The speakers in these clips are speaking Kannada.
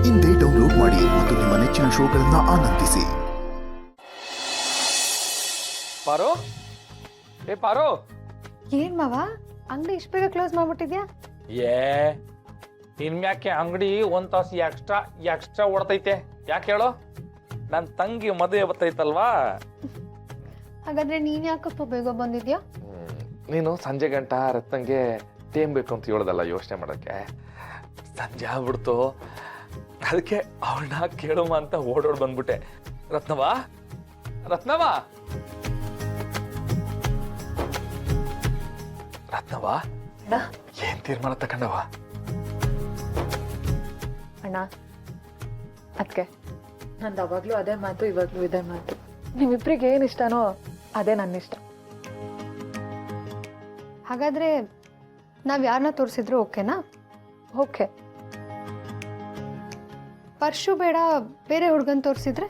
ಇಂದೇ ಡೌನ್ಲೋಡ್ ಮಾಡಿ ಮತ್ತು ನಿಮ್ಮ ನೆಚ್ಚಿನ ಶೋಗಳನ್ನ ಆನಂದಿಸಿ. ಪಾರು, ಪಾರು, ಏನ್ ಮಾವ ಅಂಗಡಿ ಇಷ್ಟು ಬೇಗ ಕ್ಲೋಸ್ ಮಾಡ್ಬಿಟ್ಟಿದ್ಯಾ? ಇನ್ಮ್ಯಾಕೆ ಅಂಗಡಿ ಒಂದ್ ತಾಸು ಎಕ್ಸ್ಟ್ರಾ ಓಡ್ತೈತೆ. ಯಾಕೆ ಹೇಳು? ನನ್ನ ತಂಗಿ ಮದುವೆ ಬರ್ತೈತಲ್ವಾ. ಹಾಗಾದ್ರೆ ನೀನ್ ಯಾಕಪ್ಪ ಬೇಗ ಬಂದಿದ್ಯಾ? ನೀನು ಸಂಜೆ ಗಂಟ ರತ್ನಂಗೆ ಟೇಮ್ ಬೇಕು ಅಂತ ಹೇಳೋದಲ್ಲ ಯೋಚನೆ ಮಾಡೋಕ್ಕೆ. ಸಂಜೆ ಆಗ್ಬಿಡ್ತು, ಅದಕ್ಕೆ ಅವಳನ್ನ ಕೇಳುವ ಅಂತ ಓಡೋಡ್ ಬಂದ್ಬಿಟ್ಟೆ. ರತ್ನವಾ, ರತ್ನವಾ, ರತ್ನವಾ, ಏನ್ ತೀರ್ಮಾನ ತಗೊಂಡವ? ಅಣ್ಣ, ಅದಕ್ಕೆ ನಂದು ಅವಾಗ್ಲೂ ಅದೇ ಮಾತು, ಇವಾಗ್ಲೂ ಇದೇ ಮಾತು. ನಿಮ್ಮಿಬ್ರಿಗೆ ಏನ್ ಇಷ್ಟನೋ ಅದೇ ನನ್ನ ಇಷ್ಟ. ಹಾಗಾದ್ರೆ ನಾವ್ ಯಾರನ್ನ ತೋರಿಸಿದ್ರು ಓಕೆನಾ? ಓಕೆ. ಪರ್ಶು ಬೇಡ, ಬೇರೆ ಹುಡ್ಗನ್ ತೋರಿಸಿದ್ರೆ?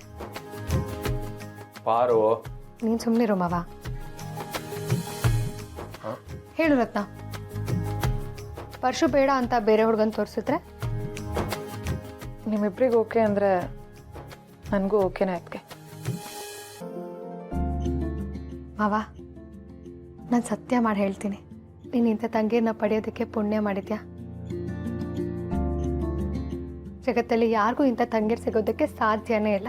ಪಾರು, ನೀನ್ ಸುಮ್ನಿರು ಮಾವ. ಹೇಳು ರತ್ನ, ಪರ್ಶು ಬೇಡ ಅಂತ ಬೇರೆ ಹುಡ್ಗನ್ ತೋರಿಸಿದ್ರೆ? ನಿಮ್ಮಿಬ್ರಿಗೆ ಓಕೆ ಅಂದ್ರೆ ನನಗೂ ಓಕೆನೇ. ಅದಕ್ಕೆ ಮಾವ, ನಾನು ಸತ್ಯ ಮಾಡಿ ಹೇಳ್ತೀನಿ, ನೀನು ಇಂಥ ತಂಗಿಯನ್ನ ಪಡೆಯೋದಕ್ಕೆ ಪುಣ್ಯ ಮಾಡಿದ್ಯಾ. ಜಗತ್ತಲ್ಲಿ ಯಾರಿಗೂ ಇಂಥ ತಂಗಿರ್ ಸಿಗೋದಕ್ಕೆ ಸಾಧ್ಯನೇ ಇಲ್ಲ.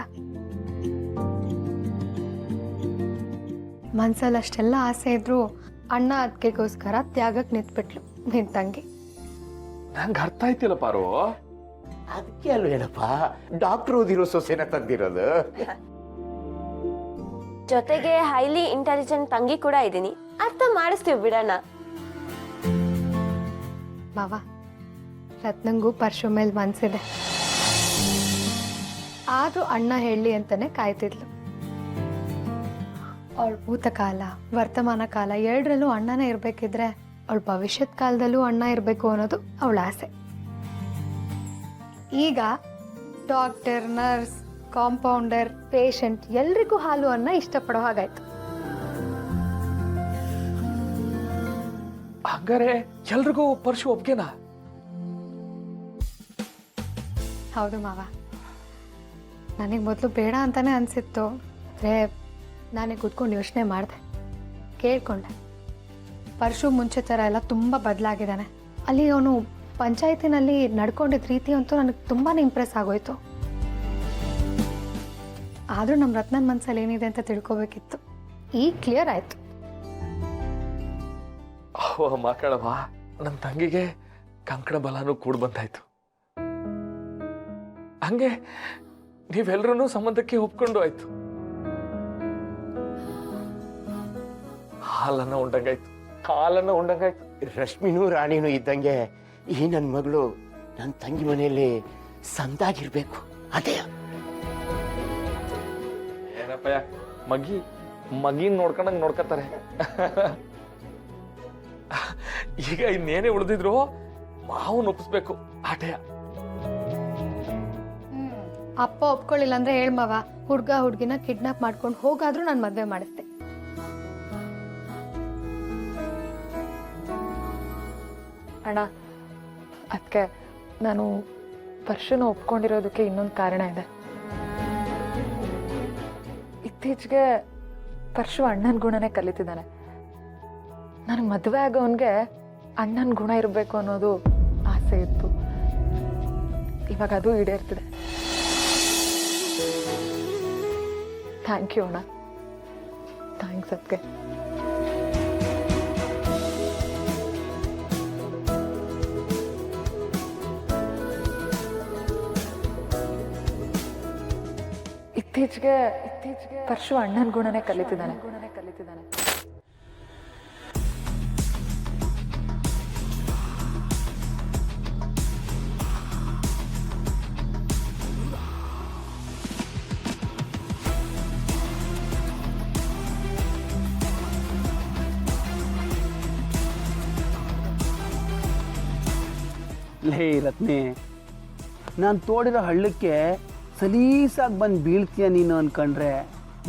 ಮನ್ಸಲ್ಲಿ ಅಷ್ಟೆಲ್ಲ ಆಸೆ ಇದ್ರು ಅಣ್ಣ ಅದಕ್ಕೆಗೋಸ್ಕರ ತ್ಯಾಗಕ್ಕೆ ನಿಂತ್ಬಿಟ್ಲು ನಿನ್ ತಂಗಿ. ನಂಗೆ ಅರ್ಥ ಆಯ್ತಿಲ್ಲ ಪಾರು. ಅದಕ್ಕೆ ಅಲ್ವೇನಪ್ಪ ಡಾಕ್ಟರ್ ಓದಿರೋ ಸೊಸೆನ ತಂದಿರೋದು. ಜೊತೆಗೆ ಹೈಲಿ ಇಂಟೆಲಿಜೆಂಟ್ ತಂಗಿ ಕೂಡ ಇದ್ದೀನಿ, ಅರ್ಥ ಮಾಡಿಸ್ತೀವಿ ಬಿಡೋಣ. ಮಾವ, ರತ್ನಂಗೂ ಪರ್ಶು ಮೇಲೆ ಮನ್ಸಿದೆ, ಆದ್ರೂ ಅಣ್ಣ ಹೇಳಿ ಅಂತಾನೆ ಕಾಯ್ತಿದ್ಲು. ಅವಳ ಭೂತಕಾಲ ವರ್ತಮಾನ ಕಾಲ ಎರಡರಲ್ಲೂ ಅಣ್ಣನೇ ಇರ್ಬೇಕಿದ್ರೆ ಅವಳ ಭವಿಷ್ಯತ್ ಕಾಲದಲ್ಲೂ ಅಣ್ಣ ಇರಬೇಕು ಅನ್ನೋದು ಅವಳ ಆಸೆ. ಈಗ ಡಾಕ್ಟರ್, ನರ್ಸ್, ಕಾಂಪೌಂಡರ್, ಪೇಷಂಟ್ ಎಲ್ರಿಗೂ ಹಾಲು ಅನ್ನ ಇಷ್ಟಪಡೋ ಹಾಗಾಯ್ತು. ಹಂಗಾರೆ ಎಲ್ರಿಗೂ ಪರ್ಶು ಒಪ್ಗೆನಾ? ಹೌದು ಮಾವ, ನನಗೆ ಮೊದಲು ಬೇಡ ಅಂತಾನೆ ಅನಿಸಿತ್ತು. ಆದರೆ ನಾನೇ ಕೂತ್ಕೊಂಡು ಯೋಚನೆ ಮಾಡಿದೆ, ಕೇಳ್ಕೊಂಡೆ. ಪರ್ಶು ಮುಂಚೆ ಥರ ಎಲ್ಲ ತುಂಬ ಬದಲಾಗಿದ್ದಾನೆ. ಅಲ್ಲಿ ಅವನು ಪಂಚಾಯತಿನಲ್ಲಿ ನಡ್ಕೊಂಡಿದ್ದ ರೀತಿ ಅಂತೂ ನನಗೆ ತುಂಬಾ ಇಂಪ್ರೆಸ್ ಆಗೋಯ್ತು. ಆದರೂ ನಮ್ಮ ರತ್ನನ ಮನಸ್ಸಲ್ಲಿ ಏನಿದೆ ಅಂತ ತಿಳ್ಕೊಬೇಕಿತ್ತು. ಈಗ ಕ್ಲಿಯರ್ ಆಯಿತು. ಮಕ್ಕಳವ, ನನ್ನ ತಂಗಿಗೆ ಕಂಕಣ ಬಲನೂ ಕೂಡ ಬಂತಾಯ್ತು. ಹಂಗೆ ನೀವೆಲ್ಲರೂ ಸಂಬಂಧಕ್ಕೆ ಒಪ್ಕೊಂಡು ಆಯ್ತು. ಹಾಲನ್ನ ಉಂಡಂಗಾಯ್ತು. ರಶ್ಮಿನೂ ರಾಣಿನೂ ಇದ್ದಂಗೆ ಈ ನನ್ನ ಮಗಳು ನನ್ನ ತಂಗಿ ಮನೆಯಲ್ಲಿ ಸಂದಾಗಿರ್ಬೇಕು. ಅದೇ ಏನಪ್ಪಯ್ಯ, ಮಗಿನ್ ನೋಡ್ಕೊಂಡಂಗ್ ನೋಡ್ಕೊತಾರೆ. ಈಗ ಇನ್ನೇನೇ ಉಳಿದಿದ್ರು ಮಾವನ್ ಒಪ್ಪಿಸ್ಬೇಕು. ಆಟಯ ಅಪ್ಪ ಒಪ್ಕೊಳ್ಳಿಲ್ಲ ಅಂದ್ರೆ ಹೇಳ್ಮವ, ಹುಡುಗಿನ ಕಿಡ್ನಾಪ್ ಮಾಡ್ಕೊಂಡು ಹೋಗಾದ್ರೂ ನಾನು ಮದುವೆ ಮಾಡಿಸ್ದೆ. ಅಣ್ಣ, ಅದಕ್ಕೆ ನಾನು ಪರ್ಶುನ ಒಪ್ಕೊಂಡಿರೋದಕ್ಕೆ ಇನ್ನೊಂದು ಕಾರಣ ಇದೆ. ಇತ್ತೀಚೆಗೆ ಪರ್ಶು ಅಣ್ಣನ ಗುಣನೇ ಕಲಿತಿದ್ದಾನೆ. ನನಗೆ ಮದುವೆ ಆಗೋವನ್ಗೆ ಅಣ್ಣನ ಗುಣ ಇರಬೇಕು ಅನ್ನೋದು ಆಸೆ ಇತ್ತು. ಇವಾಗ ಅದು ಈಡೇರ್ತಿದೆ. ಥ್ಯಾಂಕ್ ಯು ಅಣ್ಣ. ಥ್ಯಾಂಕ್ಸ್. ಅದಕ್ಕೆ ಇತ್ತೀಚೆಗೆ ಪರ್ಶು ಅಣ್ಣನ ಗುಣನೇ ಕಲಿತಿದ್ದಾನೆ. ಲೇ ರತ್ನೆ, ನಾನು ತೋಡಿರೋ ಹಳ್ಳಕ್ಕೆ ಸಲೀಸಾಗಿ ಬಂದು ಬೀಳ್ತೀಯ ನೀನು ಅನ್ಕೊಂಡ್ರೆ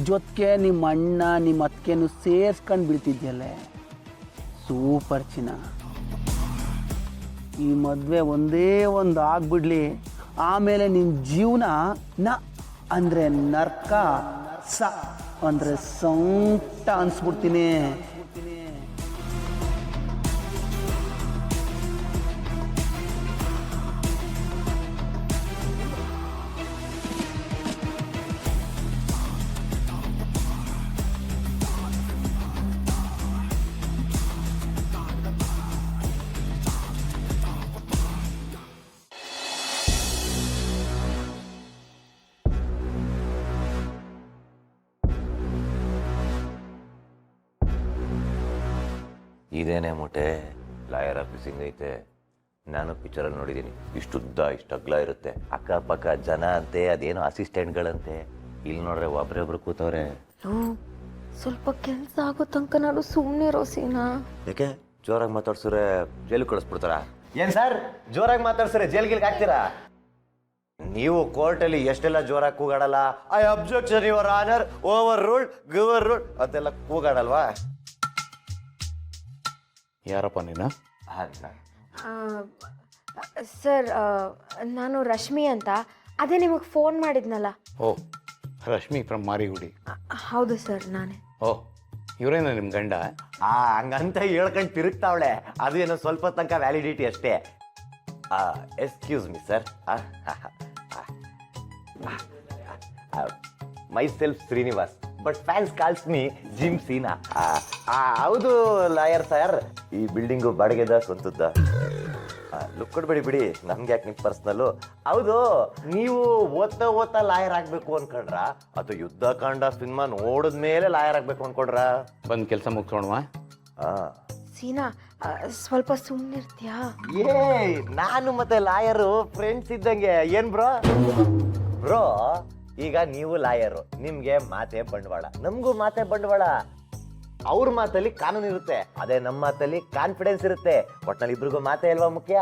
ಜೊತೆಗೆ ನಿಮ್ಮ ಅಣ್ಣ ನಿಮ್ಮ ಅತ್ತಿಗೆನು ಸೇರಿಸ್ಕೊಂಡು ಬೀಳ್ತಿದ್ಯಲ್ಲೇ. ಸೂಪರ್ ಚಿನ್ನ. ಈ ಮದುವೆ ಒಂದೇ ಒಂದು ಆಗ್ಬಿಡ್ಲಿ, ಆಮೇಲೆ ನಿನ್ನ ಜೀವನ ನ ಅಂದರೆ ನರ್ಕ, ಸ ಅಂದರೆ ಸಂಕಟ ಅನ್ಸ್ಬಿಡ್ತೀನಿ. ಇದೇನೇ ಮೂಟೆ ಲಾಯರ್ ಆಫೀಸಿಂಗ್ ಐತೆ. ನಾನು ಪಿಕ್ಚರಲ್ಲಿ ನೋಡಿದ್ದೀನಿ, ಇಷ್ಟುದ್ದ ಇಷ್ಟು ಅಗ್ಲ ಇರುತ್ತೆ, ಅಕ್ಕಪಕ್ಕ ಜನ ಅಂತೆ, ಅದೇನೋ ಅಸಿಸ್ಟೆಂಟ್ಗಳಂತೆ. ಇಲ್ಲಿ ನೋಡ್ರೆ ಒಬ್ರೊಬ್ರು ಕೂತವ್ರೆ. ಸ್ವಲ್ಪ ಕೆಲಸ ಆಗೋ ತನಕ ನಾನು ಸುಮ್ಮನೆ ಇರೋ ಸೀನಾ. ಯಾಕೆ ಜೋರಾಗಿ ಮಾತಾಡ್ಸಿದ್ರೆ ಜೈಲಿಗೆ ಕಳಿಸ್ಬಿಡ್ತಾರ? ಏನ್ ಸರ್ ಜೋರಾಗಿ ಮಾತಾಡ್ಸಿದ್ರೆ ಜೈಲ್ಗಿಲ್ಗೆ ಹಾಕ್ತೀರಾ? ನೀವು ಕೋರ್ಟಲ್ಲಿ ಎಷ್ಟೆಲ್ಲ ಜೋರಾಗಿ ಕೂಗಾಡಲ್ಲ, I objection your honour, overruled, overruled ಅಂತೆಲ್ಲ ಕೂಗಾಡಲ್ವಾ? ಯಾರಪ್ಪ ನೀನು? ಸರ್ ನಾನು ರಶ್ಮಿ ಅಂತ, ಅದೇ ನಿಮಗೆ ಫೋನ್ ಮಾಡಿದ್ನಲ್ಲ. ಓ, ರಶ್ಮಿ ಫ್ರಮ್ ಮಾರಿಗುಡಿ. ಹೌದು ಸರ್, ನಾನೇ. ಓ, ಇವರೇನ ನಿಮ್ಮ ಗಂಡ? ಹಂಗಂತ ಹೇಳ್ಕೊಂಡು ತಿರುಗ್ತಾವಳೆ, ಅದು ಏನೋ ಸ್ವಲ್ಪ ತನಕ ವ್ಯಾಲಿಡಿಟಿ ಅಷ್ಟೇ. Excuse me sir, myself Srinivas, but fans calls me Jim Cena. ಹೌದು ಲಾಯರ್ ಸರ್, ಈ ಬಿಲ್ಡಿಂಗು ಬಾಡಿಗೆದ ಸ್ವಂತದ್ದ? ಲುಕ್ ಕೊಡ್ಬೇಡಿ ಬಿಡಿ, ನಮ್ಗೆ ಯಾಕೆ ನಿಮ್ಮ ಪರ್ಸ್ನಲ್ಲು. ಹೌದು, ನೀವು ಓದ್ತಾ ಲಾಯರ್ ಆಗ್ಬೇಕು ಅನ್ಕೊಂಡ್ರ, ಅಥವಾ ಯುದ್ಧ ಕಾಂಡ ಸಿನಿಮಾ ನೋಡಿದ್ಮೇಲೆ ಲಾಯರ್ ಆಗ್ಬೇಕು ಅನ್ಕೊಂಡ್ರ? ಬಂದು ಕೆಲಸ ಮುಗಿಸೋಣವಾ? ಸೀನಾ ಸ್ವಲ್ಪ ಸುಮ್ಮನಿರ್ತೀಯಾ? ನಾನು ಮತ್ತೆ ಲಾಯರು ಫ್ರೆಂಡ್ಸ್ ಇದ್ದಂಗೆ. ಏನ್ ಬ್ರೋ? ಬ್ರೋ, ಈಗ ನೀವು ಲಾಯರು, ನಿಮ್ಗೆ ಮಾತೆ ಬಂಡವಾಳ, ನಮಗೂ ಮಾತೆ ಬಂಡವಾಳ. ಅವ್ರ ಮಾತಲ್ಲಿ ಕಾನೂನು ಇರುತ್ತೆ, ಅದೇ ನಮ್ಮ ಮಾತಲ್ಲಿ ಕಾನ್ಫಿಡೆನ್ಸ್ ಇರುತ್ತೆ. ಒಟ್ನಲ್ಲಿ ಇಬ್ರಿಗೂ ಮಾತೆ ಅಲ್ವಾ ಮುಖ್ಯ?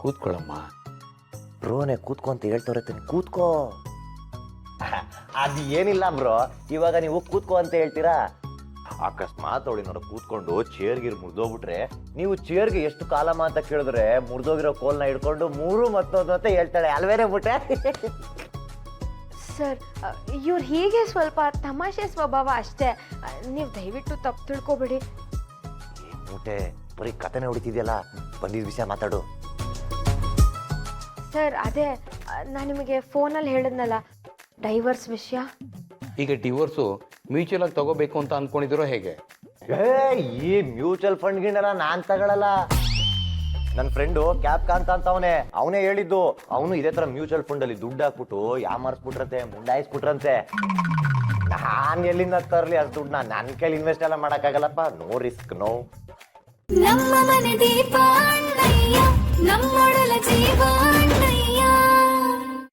ಕೂತ್ಕೊಳ್ಳಮ್ಮ. ಬ್ರೋನೆ ಕೂತ್ಕೊ ಅಂತ ಹೇಳ್ತವ್ರೆ, ಕೂತ್ಕೋ. ಅದು ಏನಿಲ್ಲ ಬ್ರೋ, ಇವಾಗ ನೀವು ಕೂತ್ಕೋ ಅಂತ ಹೇಳ್ತೀರಾ, ಅಕಸ್ಮಾತ್ ಅವಳಿ ನೋಡ ಕೂತ್ಕೊಂಡು ಚೇರ್ಗಿರ್ ಮುರಿದೋಗ್ಬಿಟ್ರೆ, ನೀವು ಚೇರ್ಗೆ ಎಷ್ಟು ಕಾಲ ಅಂತ ಕೇಳಿದ್ರೆ ಮುರಿದೋಗಿರೋ ಕೋಲ್ನ ಹಿಡ್ಕೊಂಡು ಮೂರು ಮತ್ತೊಂದು ಅಂತ ಹೇಳ್ತಾಳೆ, ಅಲ್ವೇನೆ ಬಿಟ್ಟೆ? ಸರ್, ಇವ್ರು ಹೀಗೆ ಸ್ವಲ್ಪ ತಮಾಷೆ ಸ್ವಭಾವ ಅಷ್ಟೇ, ನೀವು ದಯವಿಟ್ಟು ತಪ್ಪು ತಿಳ್ಕೊಬೇಡಿ. ಮೂಟೆ ಬರೀ ಕಥೆನೇ ಹೊಡಿತಿದ್ಯಲ್ಲ, ಬಂದಿದ್ದ ವಿಷಯ ಮಾತಾಡು. ಸರ್, ಅದೇ ನಾನು ನಿಮಗೆ ಫೋನಲ್ಲಿ ಹೇಳಿದ್ನಲ್ಲ, ಡೈವರ್ಸ್ ವಿಷಯ. ಈಗ ಡಿವೋರ್ಸು ಮ್ಯೂಚುವಲ್ ಆಗಿ ತಗೋಬೇಕು ಅಂತ ಅನ್ಕೊಂಡಿದಿರೋ ಹೇಗೆ? ಈ ಮ್ಯೂಚುವಲ್ ಫಂಡ್ ಗಿಂಡೆಲ್ಲ ನಾನ್ ತಗೊಳಲ್ಲ. ನನ್ನ ಫ್ರೆಂಡು ಕ್ಯಾಪ್ ಕಾಂತ ಅಂತ ಅವನೇ ಹೇಳಿದ್ದು, ಅವನು ಇದೇ ತರ ಮ್ಯೂಚುವಲ್ ಫಂಡ್ ಅಲ್ಲಿ ದುಡ್ಡು ಹಾಕ್ಬಿಟ್ಟು ಯಾಮಾರಿಸ್ಬಿಟ್ರಂತೆ, ಮುಂಡಾಯಿಸ್ಬಿಟ್ರಂತೆ. ನಾನ್ ಎಲ್ಲಿಂದ ತರ್ಲಿ ಅಷ್ಟು ದುಡ್ಡನ್ನ? ನನ್ನ ಕೈಲಿ ಇನ್ವೆಸ್ಟ್ ಎಲ್ಲ ಮಾಡಕ್ಕಾಗಲ್ಲಪ್ಪ, ನೋ ರಿಸ್ಕ್, ನೋ. ನಮ್ಮ ಮನೆ ದೀಪ